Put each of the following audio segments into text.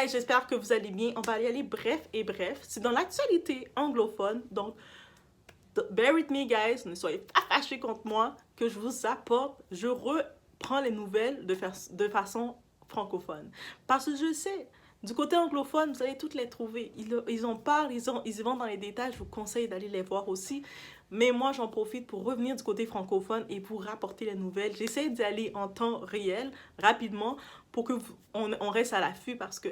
Hey, j'espère que vous allez bien. On va y aller bref et bref. C'est dans l'actualité anglophone, donc bear with me guys, ne soyez pas fâchés contre moi, que je vous apporte, je reprends les nouvelles de façon francophone. Parce que je sais, du côté anglophone, vous allez toutes les trouver. Ils en parlent, ils y vont dans les détails, je vous conseille d'aller les voir aussi. Mais moi, j'en profite pour revenir du côté francophone et pour rapporter les nouvelles. J'essaie d'y aller en temps réel, rapidement, pour que on reste à l'affût parce que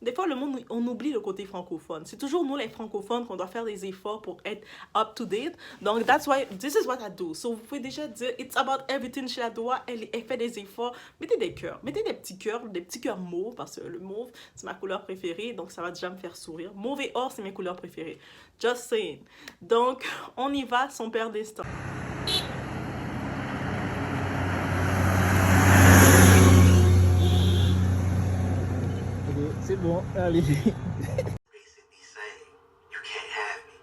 des fois, le monde, on oublie le côté francophone. C'est toujours nous, les francophones, qu'on doit faire des efforts pour être up to date. Donc, that's why, this is what I do. So, vous pouvez déjà dire, it's about everything chez Adoua. Elle fait des efforts. Mettez des cœurs. Mettez des petits cœurs mauves, parce que le mauve, c'est ma couleur préférée. Donc, ça va déjà me faire sourire. Mauve et or, c'est mes couleurs préférées. Just saying. Donc, on y va, son père destin. C'est bon, allez. Basically saying, you can't have me.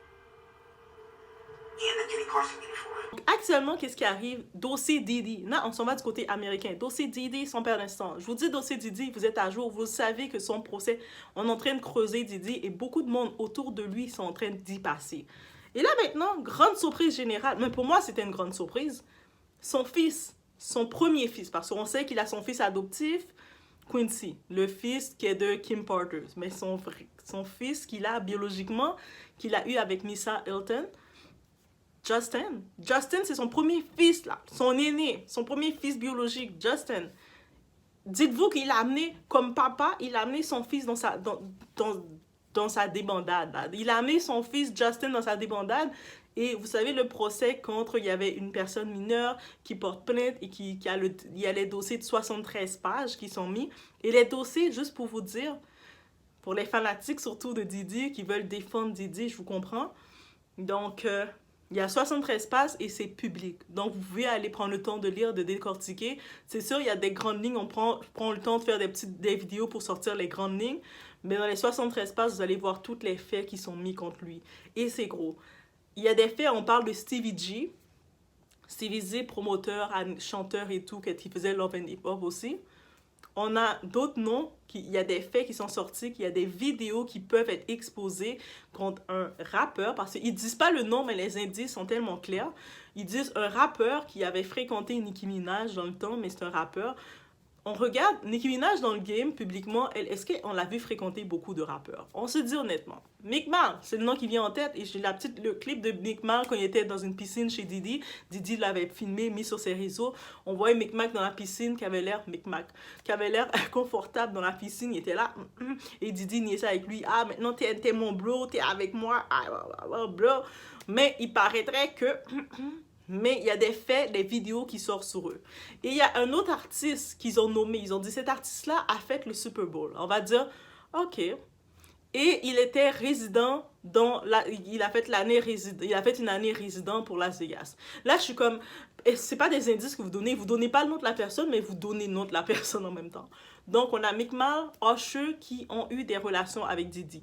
And they're getting Carson money for it. Donc, actuellement, qu'est-ce qui arrive? Dossier Didi. Là, on s'en va du côté américain. Dossier Didi, son père d'instant. Je vous dis dossier Didi, vous êtes à jour. Vous savez que son procès, on est en train de creuser Didi et beaucoup de monde autour de lui sont en train d'y passer. Et là, maintenant, grande surprise générale. Mais pour moi, c'était une grande surprise. Son fils, son premier fils, parce qu'on sait qu'il a son fils adoptif, Quincy, le fils qui est de Kim Porter, mais son fils qu'il a biologiquement, qu'il a eu avec Missa Hilton, Justin. Justin, c'est son premier fils, là, son aîné, son premier fils biologique, Justin. Dites-vous qu'il a amené, comme papa, il a amené son fils dans sa débandade. Là. Il a amené son fils Justin dans sa débandade. Et vous savez, le procès contre, il y avait une personne mineure qui porte plainte et il y a les dossiers de 73 pages qui sont mis. Et les dossiers, juste pour vous dire, pour les fanatiques surtout de Didi, qui veulent défendre Didi, je vous comprends. Donc, il y a 73 pages et c'est public. Donc, vous pouvez aller prendre le temps de lire, de décortiquer. C'est sûr, il y a des grandes lignes. On prend le temps de faire des vidéos pour sortir les grandes lignes. Mais dans les 73 pages, vous allez voir tous les faits qui sont mis contre lui. Et c'est gros. Il y a des faits, on parle de Stevie G. Stevie G, promoteur, chanteur et tout, qui faisait Love and Hip Hop aussi. On a d'autres noms, il y a des faits qui sont sortis, qu'il y a des vidéos qui peuvent être exposées contre un rappeur, parce qu'ils disent pas le nom, mais les indices sont tellement clairs. Ils disent un rappeur qui avait fréquenté Nicki Minaj dans le temps, mais c'est un rappeur. On regarde Nicki Minaj dans le game, publiquement, est-ce qu'on l'a vu fréquenter beaucoup de rappeurs? On se dit honnêtement. Mick Mal, c'est le nom qui vient en tête, et j'ai le clip de Mick Mal quand il était dans une piscine chez Didi. Didi l'avait filmé, mis sur ses réseaux. On voyait Mick Mac dans la piscine, qui avait l'air confortable dans la piscine, il était là, et Didi niaisait avec lui. Ah, maintenant t'es mon bro, t'es avec moi, ah, bro. Mais il paraîtrait que... Mais il y a des faits, des vidéos qui sortent sur eux. Et il y a un autre artiste qu'ils ont nommé. Ils ont dit, cet artiste-là a fait le Super Bowl. On va dire, OK. Et il était résident il a fait une année résident pour Las Vegas. Là, je suis comme, c'est pas des indices que vous donnez pas le nom de la personne, mais vous donnez le nom de la personne en même temps. Donc, on a Mick Mal, Usher qui ont eu des relations avec Didi.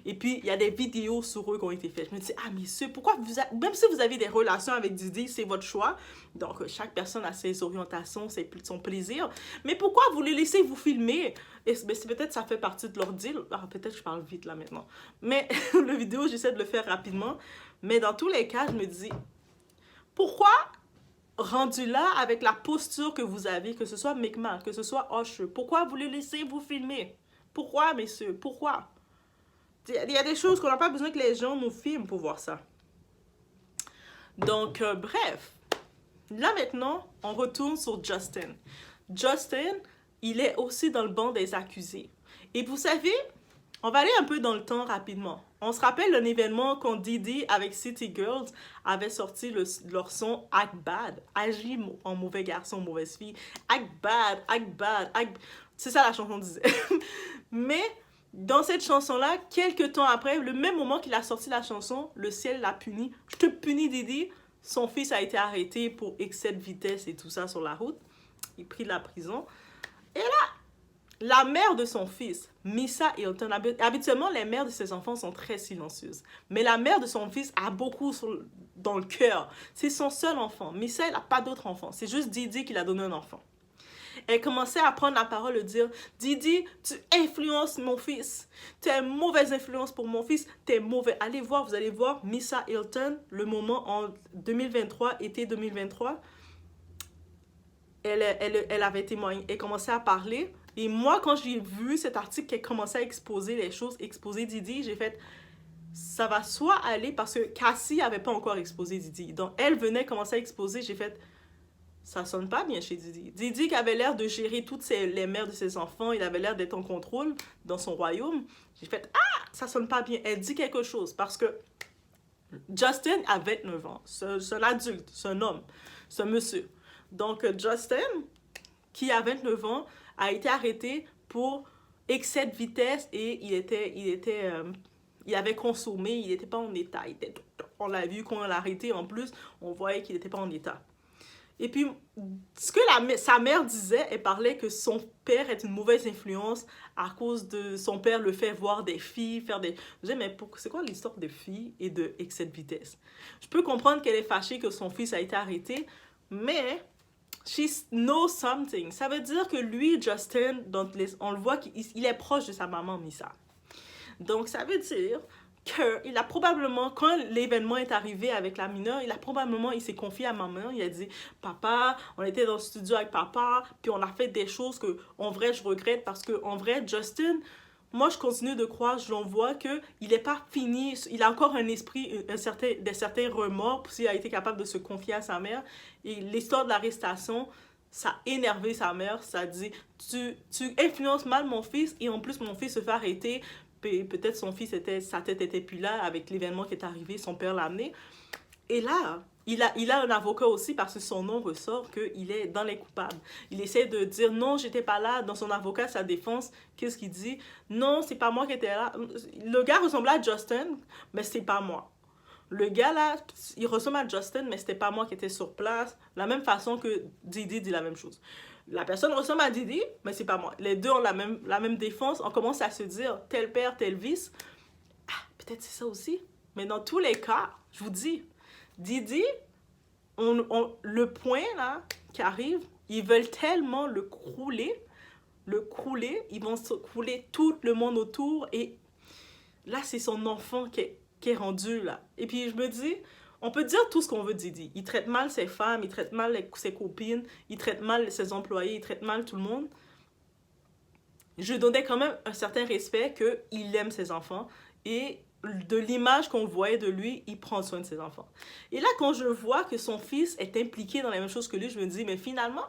Et puis, il y a des vidéos sur eux qui ont été faites. Je me dis, ah, messieurs, pourquoi même si vous avez des relations avec Didi, c'est votre choix. Donc, chaque personne a ses orientations, son plaisir. Mais pourquoi vous les laissez vous filmer? Et peut-être ça fait partie de leur deal. Ah, peut-être je parle vite là maintenant. Mais la vidéo, j'essaie de le faire rapidement. Mais dans tous les cas, je me dis, pourquoi rendu là avec la posture que vous avez, que ce soit Mick Mal, que ce soit Usher, pourquoi vous les laissez vous filmer? Pourquoi, messieurs? Pourquoi? Il y a des choses qu'on n'a pas besoin que les gens nous filment pour voir ça. Donc, bref. Là, maintenant, on retourne sur Justin. Justin, il est aussi dans le banc des accusés. Et vous savez, on va aller un peu dans le temps rapidement. On se rappelle d'un événement quand Didi avec City Girls avait sorti leur son Act Bad. Agis en mauvais garçon, mauvaise fille. Act bad, act bad, act... C'est ça la chanson disait. Mais dans cette chanson-là, quelques temps après, le même moment qu'il a sorti la chanson, le ciel l'a puni. Je te punis Didi. Son fils a été arrêté pour excès de vitesse et tout ça sur la route. Il prit de la prison. Et là, la mère de son fils, Missa Hilton, habituellement, les mères de ses enfants sont très silencieuses. Mais la mère de son fils a beaucoup dans le cœur. C'est son seul enfant. Missa, elle n'a pas d'autre enfant. C'est juste Didi qui l'a donné un enfant. Elle commençait à prendre la parole et dire, Didi, tu influences mon fils. Tu es une mauvaise influence pour mon fils. Tu es mauvais. Allez voir, vous allez voir Missa Hilton, le moment en 2023, été 2023. Elle avait témoigné. Elle commençait à parler. Et moi, quand j'ai vu cet article qu'elle commençait à exposer les choses, exposer Didi, j'ai fait, ça va soit aller parce que Cassie n'avait pas encore exposé Didi. Donc, elle venait commencer à exposer. J'ai fait, ça sonne pas bien chez Didi. Didi qui avait l'air de gérer toutes les mères de ses enfants, il avait l'air d'être en contrôle dans son royaume. J'ai fait, ah, ça sonne pas bien. Elle dit quelque chose parce que Justin a 29 ans. C'est un adulte, c'est un homme, c'est un monsieur. Donc, Justin, qui a 29 ans, a été arrêté pour excès de vitesse et il avait consommé, il n'était pas en état. On l'a vu quand on l'a arrêté, en plus, on voyait qu'il n'était pas en état. Et puis, ce que sa mère disait, elle parlait que son père est une mauvaise influence à cause de son père le fait voir des filles, faire des... Je disais, mais c'est quoi l'histoire de filles et de excès de vitesse? Je peux comprendre qu'elle est fâchée que son fils a été arrêté, mais she knows something. Ça veut dire que lui, Justin, on le voit qu'il est proche de sa maman, Missa. Donc, ça veut dire qu'il a probablement, quand l'événement est arrivé avec la mineure, il s'est confié à maman, il a dit, papa, on était dans le studio avec papa, puis on a fait des choses que, en vrai, je regrette, parce que, en vrai, Justin, moi, je continue de croire, je l'en vois qu'il n'est pas fini, il a encore un esprit, des certains remords, s'il a été capable de se confier à sa mère, et l'histoire de l'arrestation, ça a énervé sa mère, ça a dit, tu influences mal mon fils, et en plus, mon fils se fait arrêter, peut-être son fils, sa tête était plus là avec l'événement qui est arrivé, son père l'a amené. Et là, il a un avocat aussi parce que son nom ressort qu'il est dans les coupables. Il essaie de dire non, j'étais pas là. Dans son avocat, sa défense, qu'est-ce qu'il dit? Non, c'est pas moi qui étais là. Le gars ressemblait à Justin, mais c'est pas moi. Le gars là, il ressemble à Justin, mais c'était pas moi qui étais sur place. La même façon que Didi dit la même chose. La personne ressemble à Didi, mais c'est pas moi. Les deux ont la même défense. On commence à se dire tel père, tel vice. Ah, peut-être c'est ça aussi. Mais dans tous les cas, je vous dis, Didi, le point là qui arrive, ils veulent tellement le crouler, ils vont se crouler tout le monde autour et là c'est son enfant qui est rendu là. Et puis je me dis, on peut dire tout ce qu'on veut de Didi. Il traite mal ses femmes, il traite mal ses copines, il traite mal ses employés, il traite mal tout le monde. Je donnais quand même un certain respect qu'il aime ses enfants et de l'image qu'on voyait de lui, il prend soin de ses enfants. Et là, quand je vois que son fils est impliqué dans la même chose que lui, je me dis, mais finalement,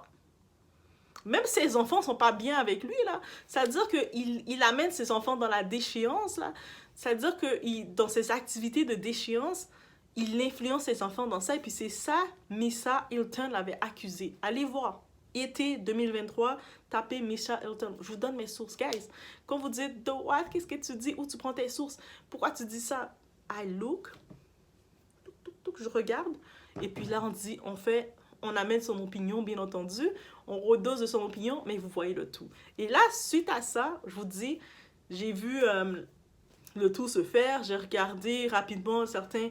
même ses enfants sont pas bien avec lui, là. C'est-à-dire qu'il amène ses enfants dans la déchéance, là. C'est-à-dire que dans ses activités de déchéance, il influence ses enfants dans ça. Et puis c'est ça, Missa Hilton l'avait accusé. Allez voir. Été 2023, tapez Missa Hilton. Je vous donne mes sources, guys. Quand vous dites, The what? Qu'est-ce que tu dis? Où tu prends tes sources? Pourquoi tu dis ça? I look. Je regarde. Et puis là, on amène son opinion, bien entendu. On redose de son opinion, mais vous voyez le tout. Et là, suite à ça, je vous dis, j'ai vu le tout se faire. J'ai regardé rapidement certains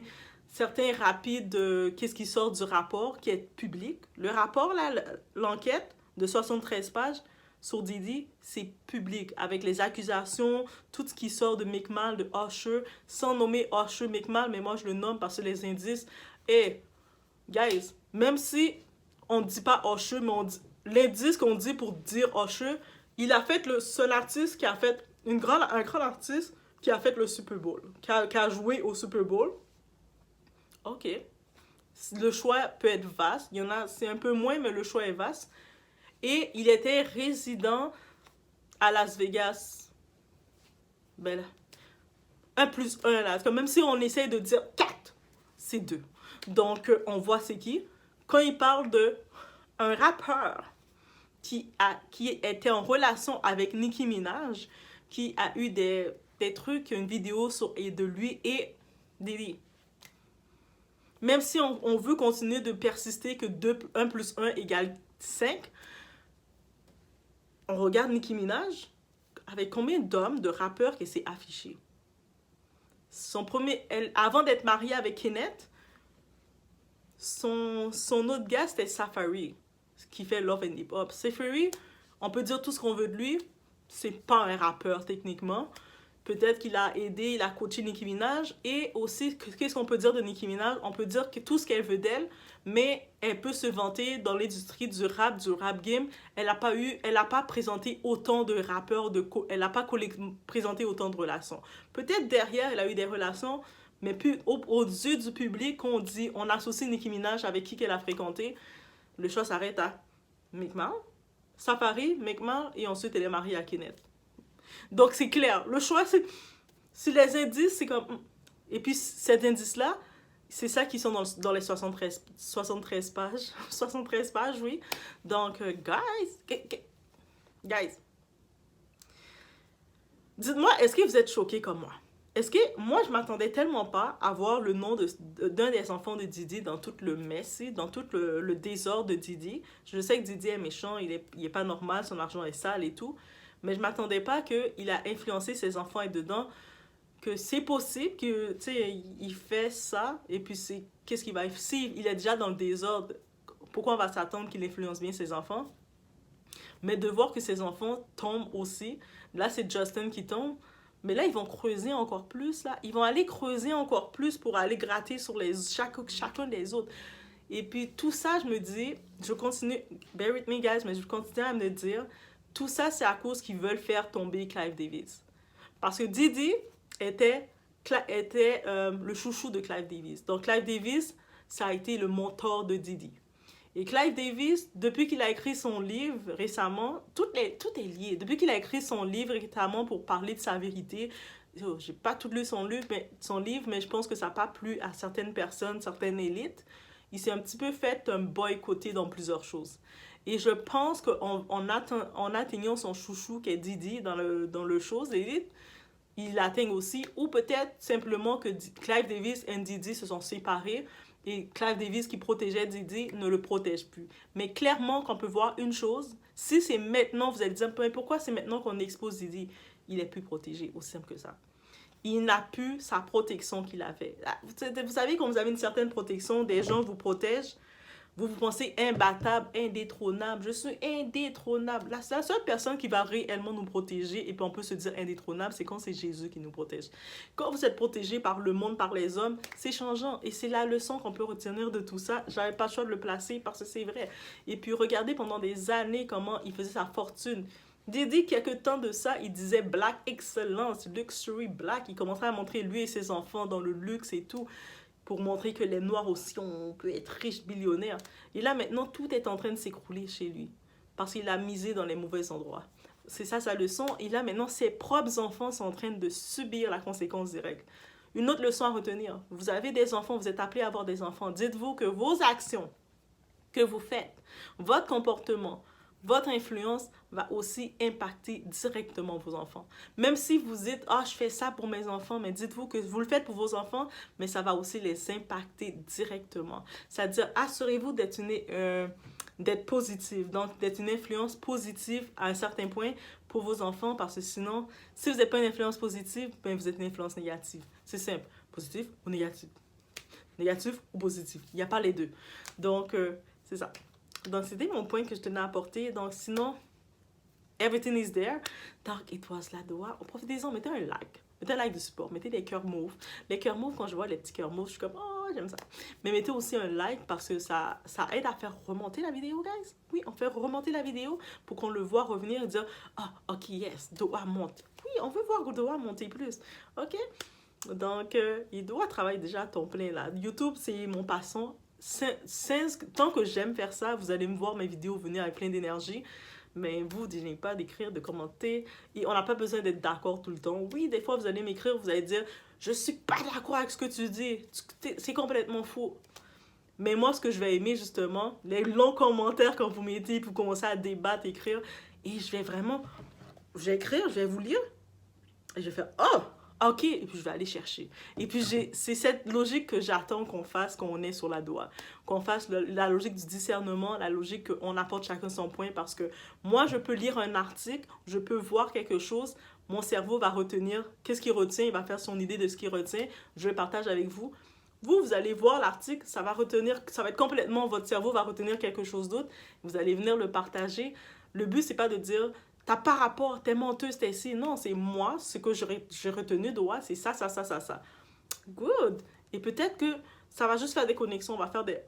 rapides qu'est-ce qui sort du rapport qui est public. Le rapport, là, l'enquête de 73 pages sur Didi, c'est public avec les accusations, tout ce qui sort de McMahon, de Usher, sans nommer Usher McMahon, mais moi je le nomme parce que les indices. Et, guys, même si on ne dit pas Usher, mais l'indice qu'on dit pour dire Usher, il a fait le seul artiste qui a fait, un grand artiste qui a fait le Super Bowl, qui a joué au Super Bowl. OK. Le choix peut être vaste. Il y en a, c'est un peu moins, mais le choix est vaste. Et il était résident à Las Vegas. Ben là, 1 plus 1 là. Comme même si on essaie de dire 4, c'est 2. Donc, on voit c'est qui. Quand il parle de un rappeur qui était en relation avec Nicki Minaj, qui a eu des trucs, une vidéo de lui et Didi. Même si on veut continuer de persister que 1 plus 1 égale 5, on regarde Nicki Minaj, avec combien d'hommes, de rappeurs qu'elle s'est affichée. Avant d'être mariée avec Kenneth, son autre gars, c'était Safari, qui fait Love and Hip Hop. Safari, on peut dire tout ce qu'on veut de lui, c'est pas un rappeur techniquement. Peut-être qu'il a aidé, il a coaché Nicki Minaj. Et aussi, qu'est-ce qu'on peut dire de Nicki Minaj? On peut dire que tout ce qu'elle veut d'elle, mais elle peut se vanter dans l'industrie du rap game. Elle a pas présenté autant de rappeurs, elle n'a pas présenté autant de relations. Peut-être derrière, elle a eu des relations, mais plus aux yeux du public, on associe Nicki Minaj avec qui qu'elle a fréquenté. Le choix s'arrête à Meek Mill, Safari, Meek Mill, et ensuite elle est mariée à Kenneth. Donc c'est clair. Le choix, c'est les indices, c'est comme... Et puis cet indice-là, c'est ça qui sont dans les 73 pages. 73 pages, oui. Donc, guys, dites-moi, est-ce que vous êtes choqués comme moi? Est-ce que moi, je m'attendais tellement pas à voir le nom d'un des enfants de Diddy dans tout le mess, dans tout le désordre de Diddy. Je sais que Diddy est méchant, il est pas normal, son argent est sale et tout. Mais je m'attendais pas qu'il a influencé ses enfants et dedans, que c'est possible que, tu sais, il fait ça, et puis qu'est-ce qu'il va... Si il est déjà dans le désordre, pourquoi on va s'attendre qu'il influence bien ses enfants? Mais de voir que ses enfants tombent aussi, là c'est Justin qui tombe, mais là ils vont creuser encore plus, là. Ils vont aller creuser encore plus pour aller gratter sur chacun des autres. Et puis tout ça, je me dis, je continue, bear with me guys, mais je continue à me dire... Tout ça, c'est à cause qu'ils veulent faire tomber Clive Davis. Parce que Diddy était le chouchou de Clive Davis. Donc, Clive Davis, ça a été le mentor de Diddy. Et Clive Davis, depuis qu'il a écrit son livre récemment, tout est lié. Depuis qu'il a écrit son livre récemment pour parler de sa vérité, j'ai pas tout lu son livre, mais je pense que ça n'a pas plu à certaines personnes, certaines élites. Il s'est un petit peu fait boycotter dans plusieurs choses. Et je pense qu'en atteignant son chouchou qui est Diddy dans le show d'élite, il l'atteigne aussi. Ou peut-être simplement que Clive Davis et Diddy se sont séparés et Clive Davis qui protégeait Diddy ne le protège plus. Mais clairement qu'on peut voir une chose, si c'est maintenant, vous allez dire, mais pourquoi c'est maintenant qu'on expose Diddy? Il est plus protégé, aussi simple que ça. Il n'a plus sa protection qu'il avait. Vous savez, quand vous avez une certaine protection, des gens vous protègent, vous pensez imbattable, indétrônable. Je suis indétrônable. La seule personne qui va réellement nous protéger, et puis on peut se dire indétrônable, c'est quand c'est Jésus qui nous protège. Quand vous êtes protégé par le monde, par les hommes, c'est changeant. Et c'est la leçon qu'on peut retenir de tout ça. J'avais pas le choix de le placer parce que c'est vrai. Et puis regardez pendant des années comment il faisait sa fortune. Diddy, quelques temps de ça, il disait Black Excellence, Luxury Black. Il commençait à montrer lui et ses enfants dans le luxe et tout, pour montrer que les Noirs aussi, on peut être riche, billionnaire. Et là, maintenant, tout est en train de s'écrouler chez lui, parce qu'il a misé dans les mauvais endroits. C'est ça sa leçon. Et là, maintenant, ses propres enfants sont en train de subir la conséquence directe. Une autre leçon à retenir. Vous avez des enfants, vous êtes appelés à avoir des enfants. Dites-vous que vos actions que vous faites, votre comportement, votre influence va aussi impacter directement vos enfants. Même si vous dites, ah, je fais ça pour mes enfants, mais dites-vous que vous le faites pour vos enfants, mais ça va aussi les impacter directement. C'est-à-dire, assurez-vous d'être positif, donc d'être une influence positive à un certain point pour vos enfants, parce que sinon, si vous n'êtes pas une influence positive, ben vous êtes une influence négative. C'est simple, positif ou négatif. Négatif ou positif, il n'y a pas les deux. Donc, c'est ça. Donc, c'était mon point que je tenais à apporter. Donc, sinon, everything is there. Donc, it was la doigt. Profitez-en, mettez un like. Mettez un like de support. Mettez des cœurs mauves. Les cœurs mauves, quand je vois les petits cœurs mauves, je suis comme, oh, j'aime ça. Mais mettez aussi un like parce que ça aide à faire remonter la vidéo, guys. Oui, on fait remonter la vidéo pour qu'on le voit revenir et dire, ah, ok, yes, Doha monte. Oui, on veut voir Doha monter plus. Ok? Donc, il doit travailler déjà à ton plein là. YouTube, c'est mon passant. Tant que j'aime faire ça, vous allez me voir mes vidéos venir avec plein d'énergie. Mais vous, n'oubliez pas d'écrire, de commenter. Et on n'a pas besoin d'être d'accord tout le temps. Oui, des fois, vous allez m'écrire, vous allez dire « Je suis pas d'accord avec ce que tu dis. C'est complètement faux. » Mais moi, ce que je vais aimer, justement, les longs commentaires quand vous mettez, puis vous commencez à débattre, écrire. Et je vais vraiment... Je vais écrire, je vais vous lire. Et je vais faire « Oh !» Ok, et puis je vais aller chercher. Et puis c'est cette logique que j'attends qu'on fasse quand on est sur la doigt. Qu'on fasse la logique du discernement, la logique qu'on apporte chacun son point. Parce que moi, je peux lire un article, je peux voir quelque chose, mon cerveau va retenir qu'est-ce qu'il retient, il va faire son idée de ce qu'il retient. Je le partage avec vous. Vous allez voir l'article, ça va être complètement, votre cerveau va retenir quelque chose d'autre. Vous allez venir le partager. Le but, c'est pas de dire, t'as pas rapport, t'es menteuse, t'es ici. Non, c'est moi, ce que j'ai retenu de moi, c'est ça, ça, ça, ça, ça. Good. Et peut-être que ça va juste faire des connexions, on va faire des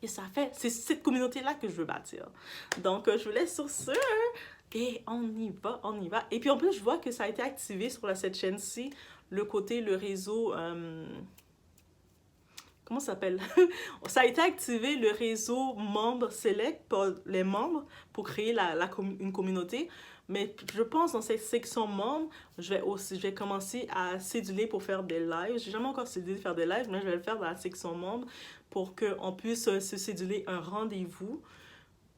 et ça fait, c'est cette communauté-là que je veux bâtir. Donc, je vous laisse sur ce. Et on y va, on y va. Et puis en plus, je vois que ça a été activé sur cette chaîne-ci, le réseau... comment ça s'appelle? Ça a été activé, le réseau membres select pour les membres pour créer une communauté. Mais je pense dans cette section membres, je vais commencer à céduler pour faire des lives. J'ai jamais encore cédulé de faire des lives, mais je vais le faire dans la section membres pour qu'on puisse se céduler un rendez-vous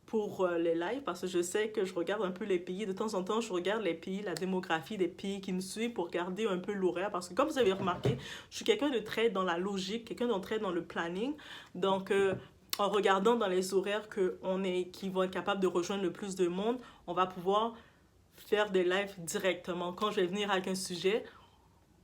pour les lives, parce que je sais que je regarde un peu les pays. De temps en temps, je regarde les pays, la démographie des pays qui me suivent pour garder un peu l'horaire. Parce que comme vous avez remarqué, je suis quelqu'un de très dans la logique, quelqu'un de très dans le planning. Donc, en regardant dans les horaires qui vont être capables de rejoindre le plus de monde, on va pouvoir faire des lives directement. Quand je vais venir avec un sujet,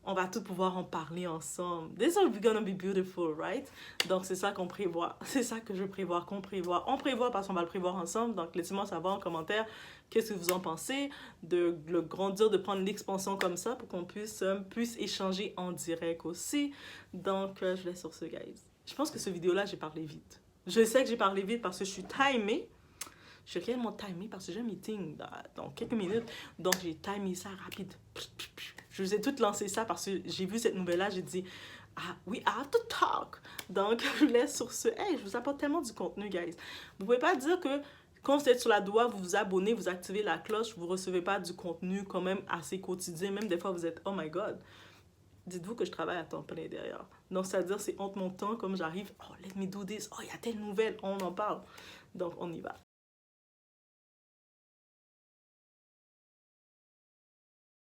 on va tout pouvoir en parler ensemble. This is gonna be beautiful, right? Donc, c'est ça qu'on prévoit. C'est ça que je prévois, qu'on prévoit. On prévoit parce qu'on va le prévoir ensemble. Donc, laissez-moi savoir en commentaire qu'est-ce que vous en pensez de le grandir, de prendre l'expansion comme ça pour qu'on puisse échanger en direct aussi. Donc, je vous laisse sur ce, guys. Je pense que ce vidéo-là, j'ai parlé vite. Je sais que j'ai parlé vite parce que je suis timée. Je suis réellement timée parce que j'ai un meeting dans quelques minutes. Donc, j'ai timé ça rapide. Je vous ai toutes lancé ça parce que j'ai vu cette nouvelle-là. J'ai dit, ah, we have to talk. Donc, je vous laisse sur ce. Hey, je vous apporte tellement du contenu, guys. Vous pouvez pas dire que quand vous êtes sur la doigt, vous vous abonnez, vous activez la cloche, vous recevez pas du contenu quand même assez quotidien. Même des fois, vous êtes, oh my God. Dites-vous que je travaille à temps plein derrière. Donc, c'est-à-dire, c'est entre mon temps, comme j'arrive, oh, let me do this. Oh, il y a telle nouvelle, on en parle. Donc, on y va.